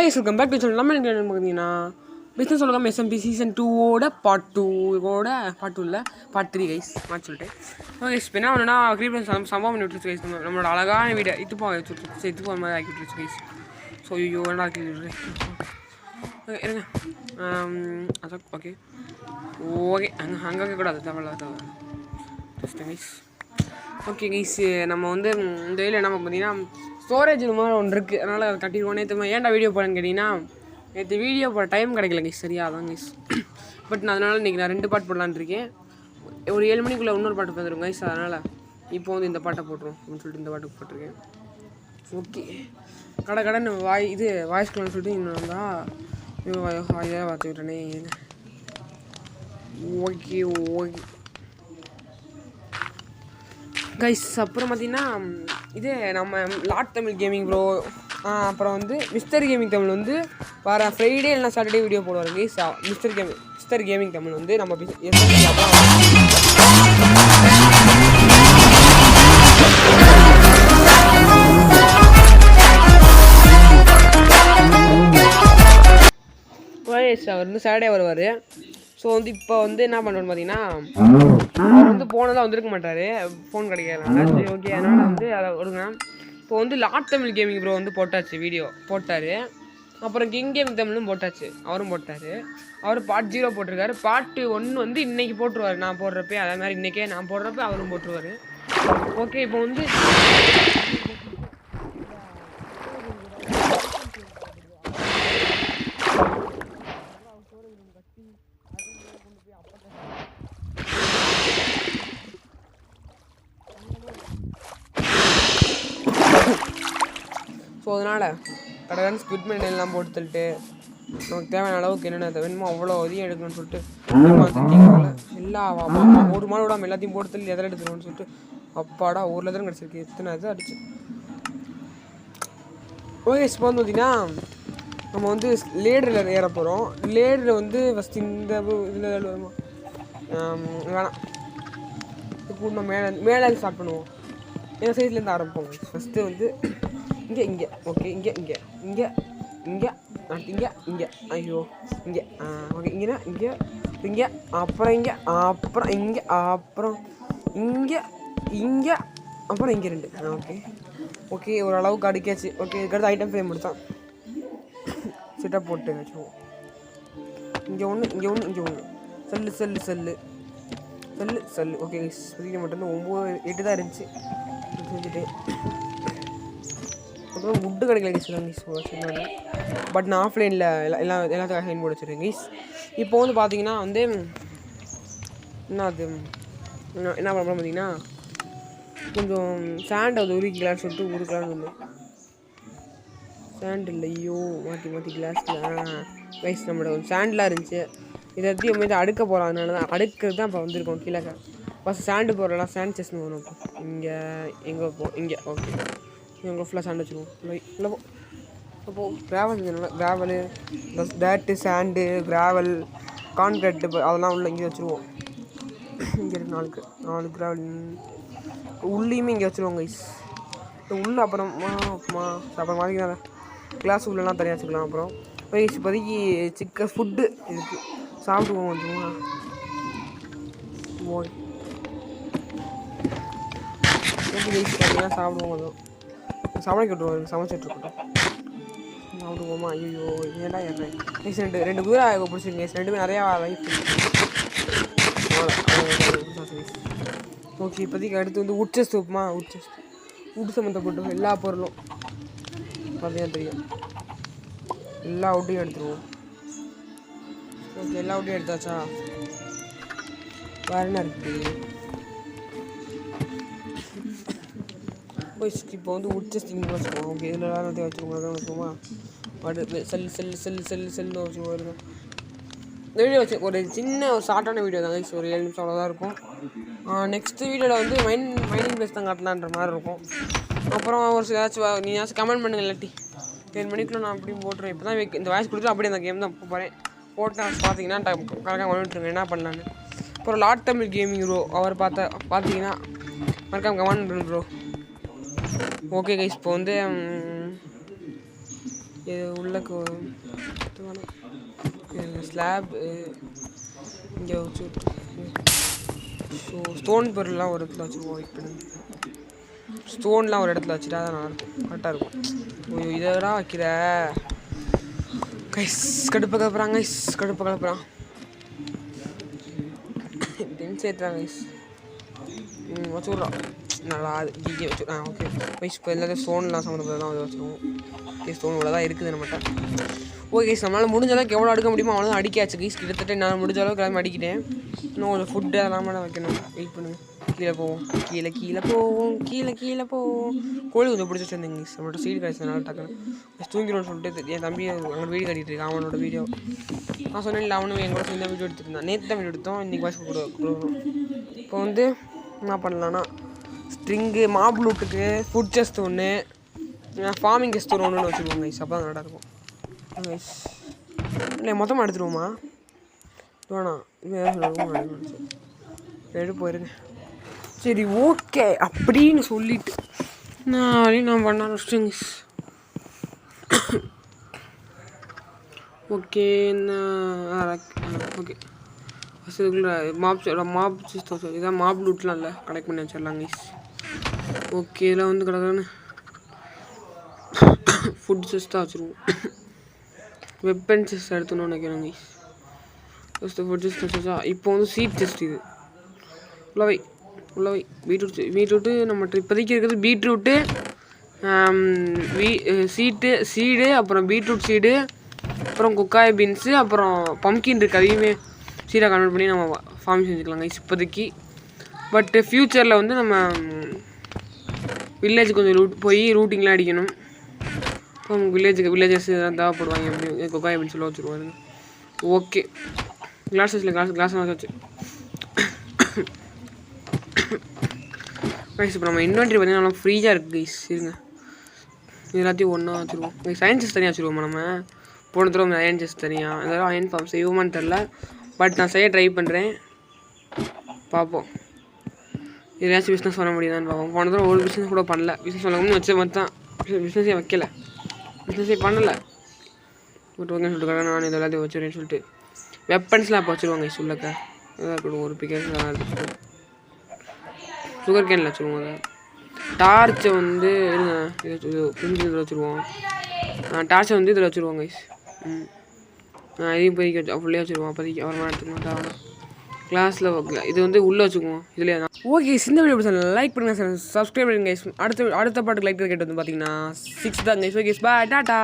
Hi welcome back to channel. நம்ம என்ன பார்த்தீங்கன்னா பிஸ்னஸ் உலகம் SMP சீசன் 2ஓட பார்ட் 2ஓட பார்ட் 2 இல்லை பார்ட் 3 கைஸ் மாற்றி சொல்லிட்டேன். ஓகே இப்போ என்ன ஒன்றுனா க்ரீப்ளன் சம்பவம் பண்ணி விட்டுருச்சு கைஸ். நம்மளோட அழகான வீடை இது போகிற மாதிரி ஆக்கி விட்டுருச்சு கைஸ். ஸோ ஐயோ என்ன ஆக்கி விட்டுருக்கேன் இருங்க அதான் ஓகே ஓகே அங்கே கூடாது தேவையில்ல ஜஸ்ட் கைஸ். ஓகே கைஸ் நம்ம வந்து இந்த இதில் என்ன பார்த்தீங்கன்னா ஸ்டோரேஜ் மாதிரி ஒன்று இருக்குது, அதனால் அதை கட்டிடுவோம். நேற்று ஏன்டா வீடியோ போடன்னு கேட்டிங்கன்னா நேற்று வீடியோ போட டைம் கிடைக்கல கைஸ், சரியா அதான் கைஸ். பட் நான் அதனால் இன்றைக்கி நான் 2 பாட்டு போடலான்னு இருக்கேன். ஒரு 7 மணிக்குள்ளே இன்னொரு பாட்டு வந்துடும் கைஸ். அதனால் இப்போ வந்து இந்த பாட்டை போட்டுரும் அப்படின்னு சொல்லிட்டு இந்த பாட்டுக்கு போட்டிருக்கேன். ஓகே கடைன்னு வாய்ஸ் கால்னு சொல்லிட்டு இன்னும் வந்தால் வாயாக பார்த்துக்கிட்டேனே. ஓகே ஓகே கைஸ் அப்புறம் பார்த்தீங்கன்னா இது நம்ம லாட் தமிழ் கேமிங் ப்ரோ அப்புறம் வந்து மிஸ்டர் கேமிங் தமிழ் வந்து வர ஃப்ரைடே இல்லைனா சாட்டர்டே வீடியோ போடுவார் கைஸ். மிஸ்டர் கேமிங் தமிழ் வந்து நம்ம அவர் வந்து சாட்டர்டே வருவார். ஸோ வந்து இப்போ வந்து என்ன பண்ணுறோன்னு பார்த்தீங்கன்னா அவர் வந்து போனதான் வந்திருக்க மாட்டார், ஃபோன் கிடைக்காதுனால. சரி ஓகே அதனால் வந்து அதை விடுங்க. இப்போ வந்து லாட் தமிழ் கேமிங் ப்ரோ வந்து போட்டாச்சு, வீடியோ போட்டார். அப்புறம் கிங் கேமிங் தமிழும் போட்டாச்சு, அவரும் போட்டார். அவர் பார்ட் 0 போட்டிருக்காரு. பார்ட் 1 வந்து இன்றைக்கி போட்டுருவார் நான் போடுறப்ப, அதே மாதிரி இன்றைக்கே நான் போடுறப்ப அவரும் போட்டுருவார். ஓகே இப்போ வந்து ஸோ அதனால் கடைக்கான ஸ்குட்மெண்ட் எல்லாம் போட்டு தள்ளிட்டு நமக்கு தேவையான அளவுக்கு என்னென்ன வேணுமோ அவ்வளோ இதையும் எடுக்கணும்னு சொல்லிட்டு எல்லா ஒரு மாடு விடாமல் எல்லாத்தையும் போட்டு தள்ளி எதில் எடுத்துக்கணும்னு சொல்லிட்டு அப்பாடா ஊரில் தான் கிடச்சிருக்கு. எத்தனை இது அடிச்சு. ஓகே இப்போ வந்து பார்த்திங்கன்னா நம்ம வந்து லேடரில் ஏற போகிறோம். லேடரில் வந்து ஃபஸ்ட்டு இந்த இதில் வருமா வேணாம் கூட மேலே ஸ்டார்ட் பண்ணுவோம். எங்கள் சைட்லேருந்து ஆரம்பிப்போம். ஃபஸ்ட்டு வந்து இங்கே ஓகே இங்கே ஐயோ ஓகே இங்கே அப்புறம் இங்கே அப்புறம் இங்கே 2 ஓகே ஓரளவுக்கு அடிக்காச்சு. ஓகே இதுக்கடுத்து ஐட்டம் ஃப்ரேம் எடுத்தான் செட்டப் போட்டு வச்சுருவோம். இங்கே ஒன்று செல்லு ஓகே ஸ்பீக்கர் மட்டும் 9-8 தான் இருந்துச்சு செஞ்சுட்டு. அப்புறம் வுட்டு கிடைக்கல கைஸ், பட் நான் ஆஃப்லைனில் எல்லாத்துக்காக ஹைன் போட வச்சுருக்கேன் கைஸ். இப்போ வந்து பார்த்தீங்கன்னா வந்து என்ன ப்ராப்ளம் பார்த்தீங்கன்னா கொஞ்சம் சாண்டை வந்து உருக்கிக்கலான்னு சொல்லிட்டு உருக்கலான்னு வந்தேன். சாண்ட் இல்லை ஐயோ மாற்றி கிளாஸில் கைஸ் நம்மளோட ஒரு சாண்டெலாம் இருந்துச்சு. இதை எப்படி வந்து அடுக்க போகிறோம், அதனால தான் அடுக்கிறது தான் இப்போ வந்திருக்கோம் கீழே. ஃபஸ்ட் சாண்டு போடுறலாம், சாண்ட் செஸ்ன்னு வரும். இங்கே எங்கே இங்கே ஓகே இங்கே ஃபுல்லாக சாண்டு வச்சுருவோம். இல்லை அப்போ கிராவல் கிராவலு டேட்டு சாண்டு கிராவல் கான்கிரீட்டு அதெல்லாம் உள்ள இங்கே வச்சுருவோம். இங்கே இருக்கு 4 கிராவல் உள்ளேயுமே இங்கே வச்சுருவோம் கைஸ். உள்ளே அப்புறம் மாதிரி கிளாஸ் உள்ளெல்லாம் தனியாக வச்சுக்கலாம். அப்புறம் கைஸ் இப்போதைக்கு சிக்கன் ஃபுட்டு இருக்குது, சாப்பிடுவோம் கொஞ்சம். ஓகே கைஸ் பார்த்தீங்கன்னா சாப்பிடுவோம், கொஞ்சம் சமைக்க விட்டுருவோம், சமைச்சிட்ருக்கட்டும் சாப்பிடுவோமா. ஐயோ ஏன்டா ஏறேன் கைஸ். 2 குதிரை பிடிச்சிருங்க கைஸ், 2 நிறையா லைஃப். ஓகே இப்போதைக்கு அடுத்து வந்து உட்சஸ்ட் வைப்போமா. உட்டு சம்மந்தப்பட்டு எல்லா பொருளும் பார்த்தீங்கன்னா தெரியும், எல்லா உட்டையும் எடுத்துருவோம். ஓகே எல்லா உட்டையும் எடுத்தாச்சா, வேறு என்ன இருக்குது இப்போ வந்து உட்சஸ்டிங் வச்சுக்குவோம். ஓகே இதில் எல்லாத்தையும் வச்சுக்கோமா. செல்லு வச்சுக்கோங்க. இந்த வீடியோ வச்சு ஒரு சின்ன ஒரு ஷார்ட்டான வீடியோ தான் கைஸ், ஒரு 7 நிமிஷம் அவ்வளோதான் இருக்கும். நெக்ஸ்ட்டு வீடியோவில் வந்து மைனிங் பிளேஸ் தான் காட்டலான்ற மாதிரி இருக்கும். அப்புறம் ஒரு ஏதாச்சும் நீயாச்சும் கமெண்ட் பண்ணுங்கள், இல்லாட்டி 10 மணிக்குள்ளே நான் அப்படியும் போட்டுருவேன். இப்போ தான் இந்த வாய்ஸ் கொடுத்து அப்படியே அந்த கேம் தான் போகிறேன். போட்டேன் பார்த்தீங்கன்னா கரெக்டாக பண்ணிட்டுருங்க என்ன பண்ணலான்னு. அப்புறம் லாட் தமிழ் கேமிங் ப்ரோ அவர் பார்த்தீங்கன்னா மறக்காம கமெண்ட் பண்ணு ப்ரோ. ஓகே கைஸ் இப்போ வந்து இது உள்ளக்கு ஸ்லாப் இங்கே வச்சு ஸோ ஸ்டோன் பொருள்லாம் ஒரு இடத்துல வச்சுருவோம். வெயிட் பண்ணுங்க, ஸ்டோன்லாம் ஒரு இடத்துல வச்சுட்டா தான் நல்லாயிருக்கும், கரெக்டாக இருக்கும். ஓ இதெல்லாம் வைக்கிற கைஸ் கடுப்பை கலப்புறாங்க, கடுப்பை கலப்புறான் சேர்த்துறாங்க கைஸ். வச்சு விட்றான் நல்லா அது ஜிஜி வச்சு ஓகே கைஸ். இப்போ எல்லாத்தையும் ஸ்டோன்லாம் சம்மந்தப்பட்டதெல்லாம் அதை வச்சுருவோம். ஓகே ஸ்டோன் இவ்வளோ தான் இருக்குது நம்மகிட்ட. ஓகே கைஸ், நம்மளால் முடிஞ்ச அளவுக்கு எவ்வளோ அடுக்க முடியுமோ அவ்வளோ அடிக்காச்சு கைஸ். கிட்டத்தட்ட நான் முடிஞ்ச அளவுக்கு எல்லாமே அடிக்கிட்டேன். இன்னும் கொஞ்சம் ஃபுட்டு அதெல்லாம் தான் வைக்கணும். வெயிட் பண்ணுங்கள், கீழே போவோம், கீழே போவோம், கீழே போவோம். கோழி கொஞ்சம் பிடிச்சி வச்சுருந்தேங்க கைஸ். நம்மளோட சீடு கிடச்சதுனால டக்குன்னு தூங்கிடும்னு சொல்லிட்டு என் தம்பி அங்கே வீடு கட்டிகிட்டு இருக்கான். அவனோட வீடியோ நான் சொன்னேன் இல்லை, அவனும் என் கூட சேர்ந்து வீடியோ எடுத்துருந்தான். நேற்று தான் வீடியோ எடுத்தோம், இன்றைக்கி வாய்ஸ் கொடுக்குறோம். இப்போ வந்து என்ன பண்ணலான்னா ஸ்ட்ரிங்கு, மாப் லூட்டுக்கு ஃபுட் செஸ்ட் ஒன்று, ஃபார்மிங் செஸ்ட் ஒன்று வச்சுருவோம் கைஸ். அப்போ தான் நல்லா இருக்கும் கைஸ். இல்லை மொத்தமாக எடுத்துருவோமா வேணாம், எடு போயிருங்க. சரி ஓகே அப்படின்னு சொல்லிட்டு நான் பண்ண ஆரம்பிச்சிட்டேங்க. ஓகே ஓகே ஃபஸ்ட்டுக்குள்ள மாப் சிஸ்டம் இதான் மாப் லூட்லாம் இல்லை, கனெக்ட் பண்ணி வச்சிடலாம் கைஸ். ஓகே இதில் வந்து கிடக்குன்னு ஃபுட் சிஸ்டாக வச்சுருவோம். வெப்பன் செஸ்ட் எடுத்துன்னு நினைக்கிறேன் கைஸ். ஃபஸ்ட்டு ஃபுட் செஸ்ட் வச்சா இப்போ வந்து சீட் செஸ்ட். இது உள்ளவை பீட்ரூட்டு நம்மகிட்ட இப்போதைக்கு இருக்கிறது பீட்ரூட்டு, சீடு, அப்புறம் பீட்ரூட் சீடு, அப்புறம் குக்காய் பீன்ஸு, அப்புறம் பம்கின் இருக்குது. அதையுமே சீடாக கன்வெர்ட் பண்ணி நம்ம ஃபார்ம் செஞ்சுக்கலாம் கைஸ் இப்போதைக்கு. பட் ஃப்யூச்சரில் வந்து நம்ம வில்லேஜ் கொஞ்சம் ரூட்டிங்லாம் அடிக்கணும். இப்போ வில்லேஜஸ் எதாவது தேவைப்படுவாங்க. எப்படி குக்காய் பீன்ஸ் சொல்ல வச்சுருவாங்க. ஓகே கிளாஸ் வச்சு கைஸ். இப்போ நம்ம இன்வென்ட்ரி பார்த்தீங்கன்னா நல்லா ஃப்ரீயாக இருக்குது கைஸ். இருங்க எல்லாத்தையும் ஒன்றா வச்சுருவோம். சயின்சஸ் தனியாக வச்சுருவோமா நம்ம. போன தடவை அயன் செஸ்ட் தனியாக, இதெல்லாம் அயன் ஃபார்ம் செய்வோமான்னு தெரில. பட் நான் செய்ய ட்ரை பண்ணுறேன், பார்ப்போம். எதாச்சும் பிஸ்னஸ் பண்ண முடியுதான்னு பார்ப்போம். போன தடவை ஒரு பிஸ்னஸ் கூட பண்ணல. பிஸ்னஸ் பண்ணணும்னு வச்ச மாதிரி தான், பிஸ்னஸே வைக்கல, பிஸ்னஸே பண்ணலை. பட் ஓகேன்னு சொல்லிட்டு நான் இது எல்லாத்தையும் வச்சுருவேன்னு சொல்லிட்டு வெப்பன்ஸ்லாம் இப்போ வச்சுருவாங்க கைஸ். உள்ளக்க இதாக இருக்கட்டும், ஒரு பிக்கெட்லாம் எடுத்துகிட்டு சுகர் கேனில் வச்சுருவோம். அதை டார்ச்சை வந்து இது கொஞ்சம் இதில் வச்சுருவோம். டார்ச்சை வந்து இதில் வச்சுருவோம் கைஸ். இதையும் இப்போதைக்கு வச்சு ஃபுல்லே வச்சுருவோம். அப்போதைக்கு அப்புறமா எடுத்துக்கணும் தேவை. கிளாஸில் இது வந்து உள்ளே வச்சுக்குவோம் இதிலே தான். ஓகே இந்த வீடியோ பிடிச்சா லைக் பண்ணுங்கள் சார், சப்ஸ்கிரைப் பண்ணுங்க கைஸ். அடுத்த பாட்டுக்கு லைக் கேட்டு வந்து பார்த்தீங்கன்னா 6 தான் கைஸ். Okay bye tata.